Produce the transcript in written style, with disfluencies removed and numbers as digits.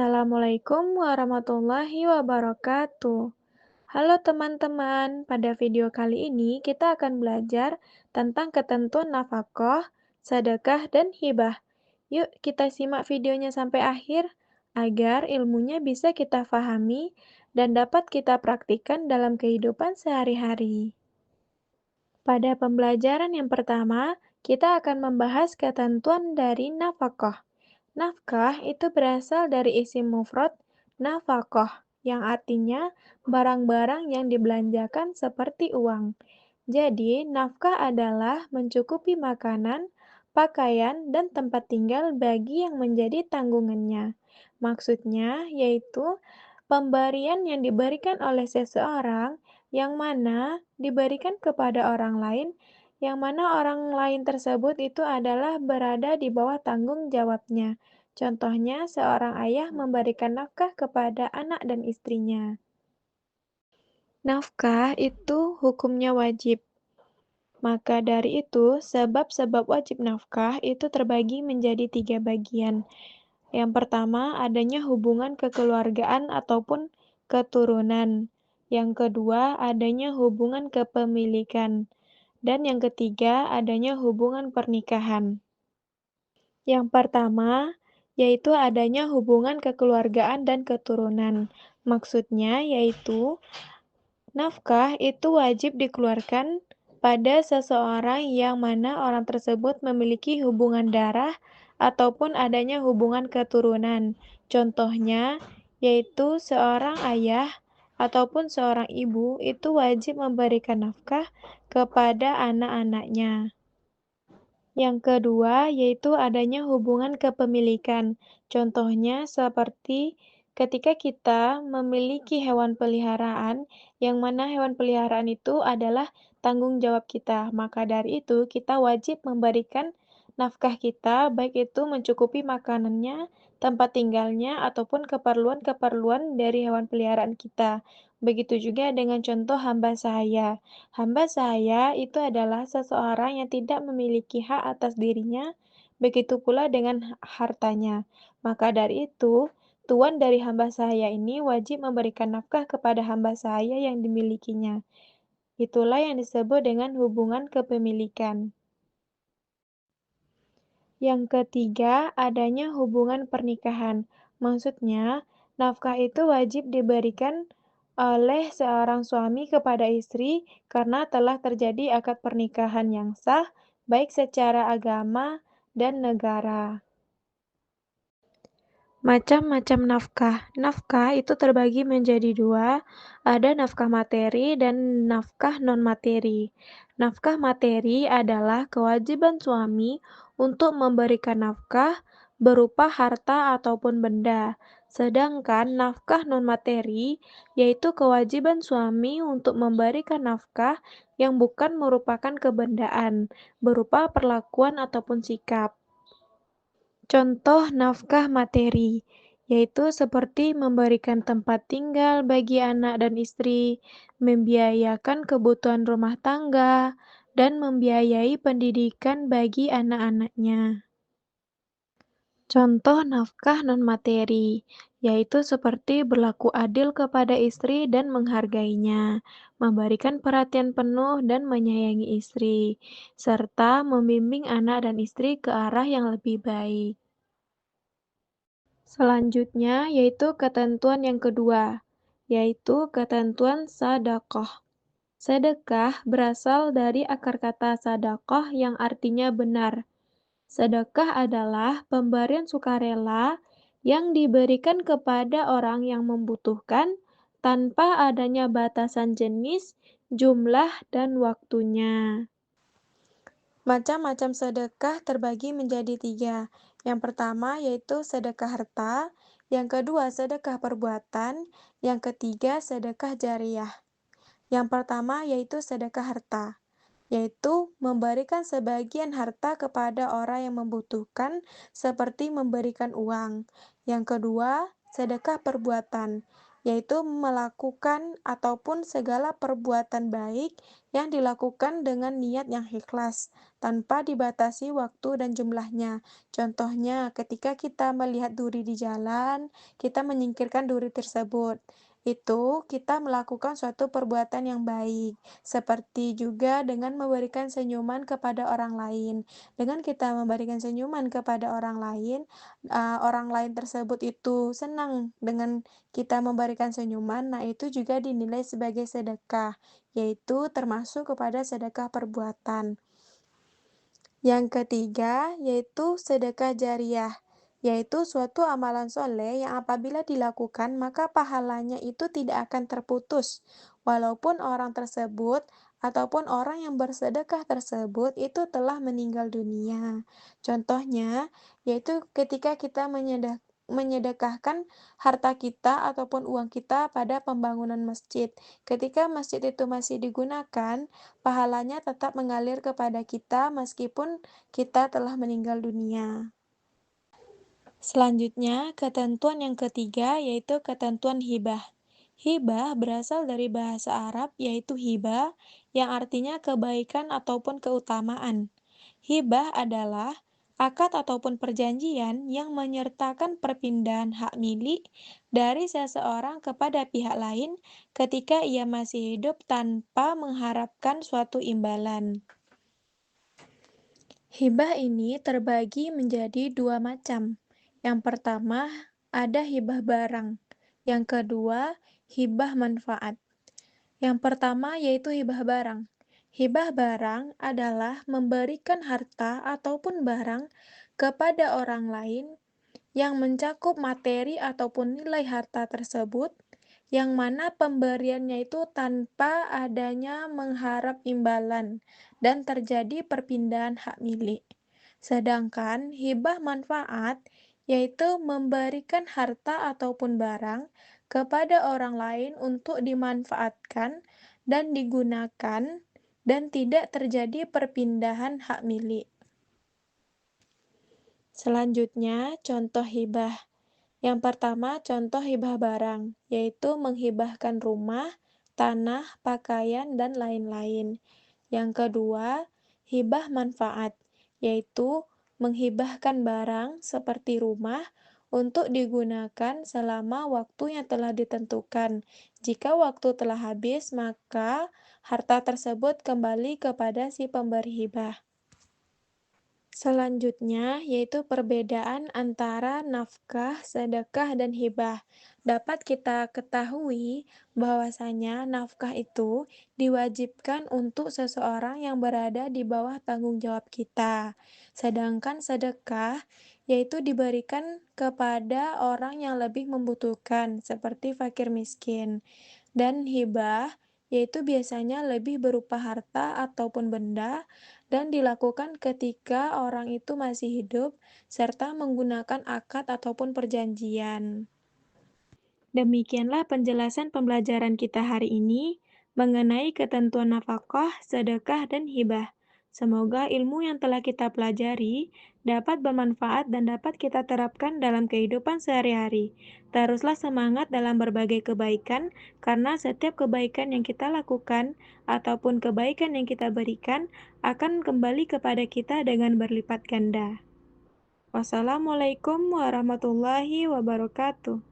Assalamualaikum warahmatullahi wabarakatuh. Halo teman-teman, pada video kali ini kita akan belajar tentang ketentuan nafkah, sedekah, dan hibah. Yuk kita simak videonya sampai akhir agar ilmunya bisa kita pahami dan dapat kita praktikkan dalam kehidupan sehari-hari. Pada pembelajaran yang pertama, kita akan membahas ketentuan dari nafkah. Nafkah itu berasal dari isim mufrad nafaqah, yang artinya barang-barang yang dibelanjakan seperti uang. Jadi, nafkah adalah mencukupi makanan, pakaian, dan tempat tinggal bagi yang menjadi tanggungannya. Maksudnya yaitu pemberian yang diberikan oleh seseorang yang mana diberikan kepada orang lain, yang mana orang lain tersebut itu adalah berada di bawah tanggung jawabnya. Contohnya, seorang ayah memberikan nafkah kepada anak dan istrinya. Nafkah itu hukumnya wajib. Maka dari itu, sebab-sebab wajib nafkah itu terbagi menjadi 3 bagian. Yang pertama, adanya hubungan kekeluargaan ataupun keturunan. Yang kedua, adanya hubungan kepemilikan. Dan yang ketiga, adanya hubungan pernikahan. Yang pertama, yaitu adanya hubungan kekeluargaan dan keturunan. Maksudnya yaitu nafkah itu wajib dikeluarkan pada seseorang yang mana orang tersebut memiliki hubungan darah ataupun adanya hubungan keturunan. Contohnya, yaitu seorang ayah ataupun seorang ibu itu wajib memberikan nafkah kepada anak-anaknya. Yang kedua, yaitu adanya hubungan kepemilikan. Contohnya seperti ketika kita memiliki hewan peliharaan, yang mana hewan peliharaan itu adalah tanggung jawab kita. Maka dari itu, kita wajib memberikan nafkah kita, baik itu mencukupi makanannya, tempat tinggalnya, ataupun keperluan-keperluan dari hewan peliharaan kita. Begitu juga dengan contoh hamba sahaya. Hamba sahaya itu adalah seseorang yang tidak memiliki hak atas dirinya, begitu pula dengan hartanya. Maka dari itu, tuan dari hamba sahaya ini wajib memberikan nafkah kepada hamba sahaya yang dimilikinya. Itulah yang disebut dengan hubungan kepemilikan. Yang ketiga, adanya hubungan pernikahan. Maksudnya, nafkah itu wajib diberikan oleh seorang suami kepada istri karena telah terjadi akad pernikahan yang sah, baik secara agama dan negara. Macam-macam nafkah. Nafkah itu terbagi menjadi dua, ada nafkah materi dan nafkah non-materi. Nafkah materi adalah kewajiban suami untuk memberikan nafkah berupa harta ataupun benda. Sedangkan nafkah non-materi yaitu kewajiban suami untuk memberikan nafkah yang bukan merupakan kebendaan, berupa perlakuan ataupun sikap. Contoh nafkah materi, yaitu seperti memberikan tempat tinggal bagi anak dan istri, membiayakan kebutuhan rumah tangga, dan membiayai pendidikan bagi anak-anaknya. Contoh nafkah non-materi, yaitu seperti berlaku adil kepada istri dan menghargainya, memberikan perhatian penuh dan menyayangi istri, serta membimbing anak dan istri ke arah yang lebih baik. Selanjutnya yaitu ketentuan yang kedua, yaitu ketentuan sedekah. Sedekah berasal dari akar kata sadaqah yang artinya benar. Sedekah adalah pemberian sukarela yang diberikan kepada orang yang membutuhkan tanpa adanya batasan jenis, jumlah, dan waktunya. Macam-macam sedekah terbagi menjadi 3. Yang pertama yaitu sedekah harta, yang kedua sedekah perbuatan, yang ketiga sedekah jariyah. Yang pertama yaitu sedekah harta, yaitu memberikan sebagian harta kepada orang yang membutuhkan seperti memberikan uang. Yang kedua, sedekah perbuatan, yaitu melakukan ataupun segala perbuatan baik yang dilakukan dengan niat yang ikhlas, tanpa dibatasi waktu dan jumlahnya. Contohnya, ketika kita melihat duri di jalan, kita menyingkirkan duri tersebut. Itu kita melakukan suatu perbuatan yang baik, seperti juga dengan memberikan senyuman kepada orang lain. Dengan kita memberikan senyuman kepada orang lain tersebut itu senang dengan kita memberikan senyuman, nah itu juga dinilai sebagai sedekah, yaitu termasuk kepada sedekah perbuatan. Yang ketiga, yaitu sedekah jariah, yaitu suatu amalan soleh yang apabila dilakukan, maka pahalanya itu tidak akan terputus, walaupun orang tersebut ataupun orang yang bersedekah tersebut itu telah meninggal dunia. Contohnya, yaitu ketika kita menyedekahkan harta kita ataupun uang kita pada pembangunan masjid. Ketika masjid itu masih digunakan, pahalanya tetap mengalir kepada kita meskipun kita telah meninggal dunia. Selanjutnya, ketentuan yang ketiga yaitu ketentuan hibah. Hibah berasal dari bahasa Arab yaitu hibah yang artinya kebaikan ataupun keutamaan. Hibah adalah akad ataupun perjanjian yang menyertakan perpindahan hak milik dari seseorang kepada pihak lain ketika ia masih hidup tanpa mengharapkan suatu imbalan. Hibah ini terbagi menjadi dua macam. Yang pertama, ada hibah barang. Yang kedua, hibah manfaat. Yang pertama yaitu hibah barang. Hibah barang adalah memberikan harta ataupun barang kepada orang lain yang mencakup materi ataupun nilai harta tersebut, yang mana pemberiannya itu tanpa adanya mengharap imbalan dan terjadi perpindahan hak milik. Sedangkan hibah manfaat yaitu memberikan harta ataupun barang kepada orang lain untuk dimanfaatkan dan digunakan dan tidak terjadi perpindahan hak milik. Selanjutnya, contoh hibah. Yang pertama, contoh hibah barang, yaitu menghibahkan rumah, tanah, pakaian, dan lain-lain. Yang kedua, hibah manfaat, yaitu menghibahkan barang seperti rumah untuk digunakan selama waktu yang telah ditentukan. Jika waktu telah habis, maka harta tersebut kembali kepada si pemberi hibah. Selanjutnya, yaitu perbedaan antara nafkah, sedekah, dan hibah. Dapat kita ketahui bahwasanya nafkah itu diwajibkan untuk seseorang yang berada di bawah tanggung jawab kita. Sedangkan sedekah yaitu diberikan kepada orang yang lebih membutuhkan, seperti fakir miskin. Dan hibah yaitu biasanya lebih berupa harta ataupun benda dan dilakukan ketika orang itu masih hidup serta menggunakan akad ataupun perjanjian. Demikianlah penjelasan pembelajaran kita hari ini mengenai ketentuan nafkah, sedekah, dan hibah. Semoga ilmu yang telah kita pelajari dapat bermanfaat dan dapat kita terapkan dalam kehidupan sehari-hari. Teruslah semangat dalam berbagai kebaikan, karena setiap kebaikan yang kita lakukan ataupun kebaikan yang kita berikan akan kembali kepada kita dengan berlipat ganda. Wassalamualaikum warahmatullahi wabarakatuh.